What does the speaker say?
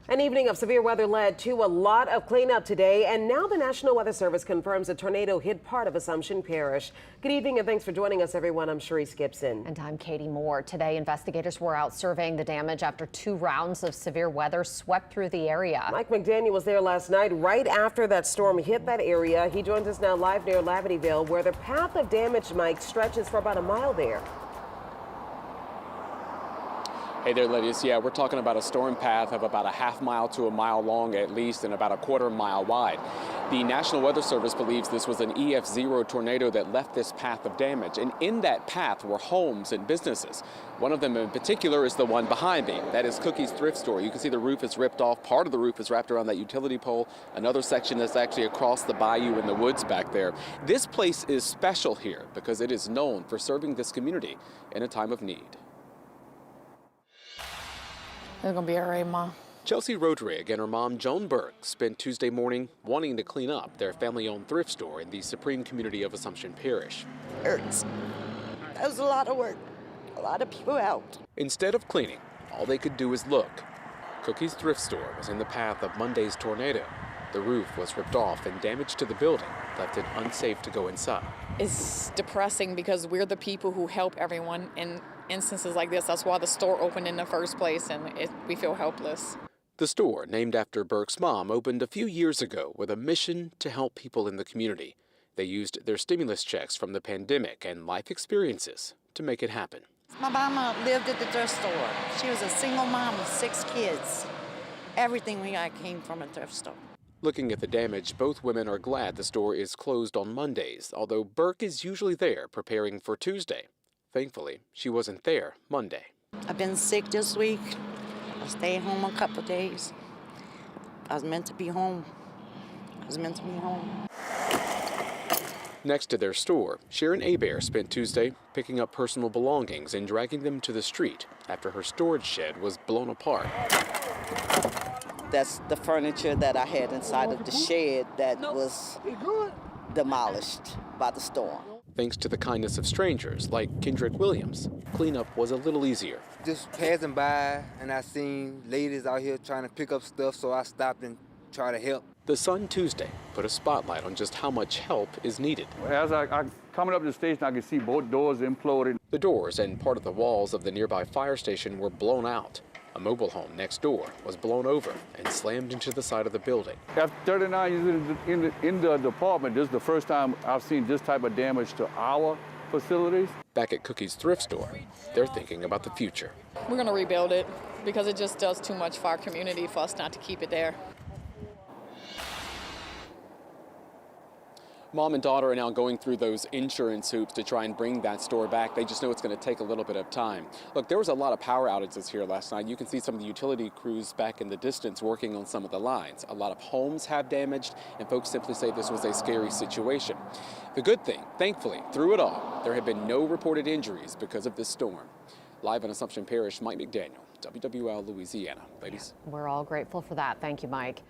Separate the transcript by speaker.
Speaker 1: An evening of severe weather led to a lot of cleanup today, and now the National Weather Service confirms a tornado hit part of Assumption Parish. Good evening and thanks for joining us, everyone. I'm Sharice Gibson.
Speaker 2: And I'm Katie Moore. Today, investigators were out surveying the damage after 2 rounds of severe weather swept through the area.
Speaker 1: Mike McDaniel was there last night right after that storm hit that area. He joins us now live near Lavityville, where the path of damage, Mike, stretches for about a mile there.
Speaker 3: Hey there, ladies. Yeah, we're talking about a storm path of about a half mile to a mile long at least and about a quarter mile wide. The National Weather Service believes this was an EF-0 tornado that left this path of damage. And in that path were homes and businesses. One of them in particular is the one behind me. That is Cookie's Thrift Store. You can see the roof is ripped off. Part of the roof is wrapped around that utility pole. Another section that's actually across the bayou in the woods back there. This place is special here because it is known for serving this community in a time of need.
Speaker 4: It's gonna be all right, Mom.
Speaker 3: Chelsea Rodriguez and her mom, Joan Burke, spent Tuesday morning wanting to clean up their family-owned thrift store in the Supreme community of Assumption Parish.
Speaker 5: Hurts. That was a lot of work. A lot of people out.
Speaker 3: Instead of cleaning, all they could do is look. Cookie's Thrift Store was in the path of Monday's tornado. The roof was ripped off and damage to the building left it unsafe to go inside.
Speaker 4: It's depressing because we're the people who help everyone in instances like this. That's why the store opened in the first place, and we feel helpless.
Speaker 3: The store, named after Burke's mom, opened a few years ago with a mission to help people in the community. They used their stimulus checks from the pandemic and life experiences to make it happen.
Speaker 5: My mama lived at the thrift store. She was a single mom with 6 kids. Everything we got came from a thrift store.
Speaker 3: Looking at the damage, both women are glad the store is closed on Mondays, although Burke is usually there preparing for Tuesday. Thankfully, she wasn't there Monday.
Speaker 5: I've been sick this week. I stayed home a couple of days. I was meant to be home.
Speaker 3: Next to their store, Sharon Abair spent Tuesday picking up personal belongings and dragging them to the street after her storage shed was blown apart.
Speaker 6: That's the furniture that I had inside of the shed that was demolished by the storm.
Speaker 3: Thanks to the kindness of strangers like Kendrick Williams, cleanup was a little easier.
Speaker 7: Just passing by and I seen ladies out here trying to pick up stuff, so I stopped and tried to help.
Speaker 3: The Sun Tuesday put a spotlight on just how much help is needed.
Speaker 8: As I coming up to the station, I could see both doors imploded.
Speaker 3: The doors and part of the walls of the nearby fire station were blown out. A mobile home next door was blown over and slammed into the side of the building.
Speaker 8: After 39 years in the department, this is the first time I've seen this type of damage to our facilities.
Speaker 3: Back at Cookie's Thrift Store, they're thinking about the future.
Speaker 4: We're gonna rebuild it because it just does too much for our community for us not to keep it there.
Speaker 3: Mom and daughter are now going through those insurance hoops to try and bring that store back. They just know it's going to take a little bit of time. Look, there was a lot of power outages here last night. You can see some of the utility crews back in the distance working on some of the lines. A lot of homes have damaged, and folks simply say this was a scary situation. The good thing, thankfully, through it all, there have been no reported injuries because of this storm. Live in Assumption Parish, Mike McDaniel, WWL Louisiana. Ladies.
Speaker 2: We're all grateful for that. Thank you, Mike.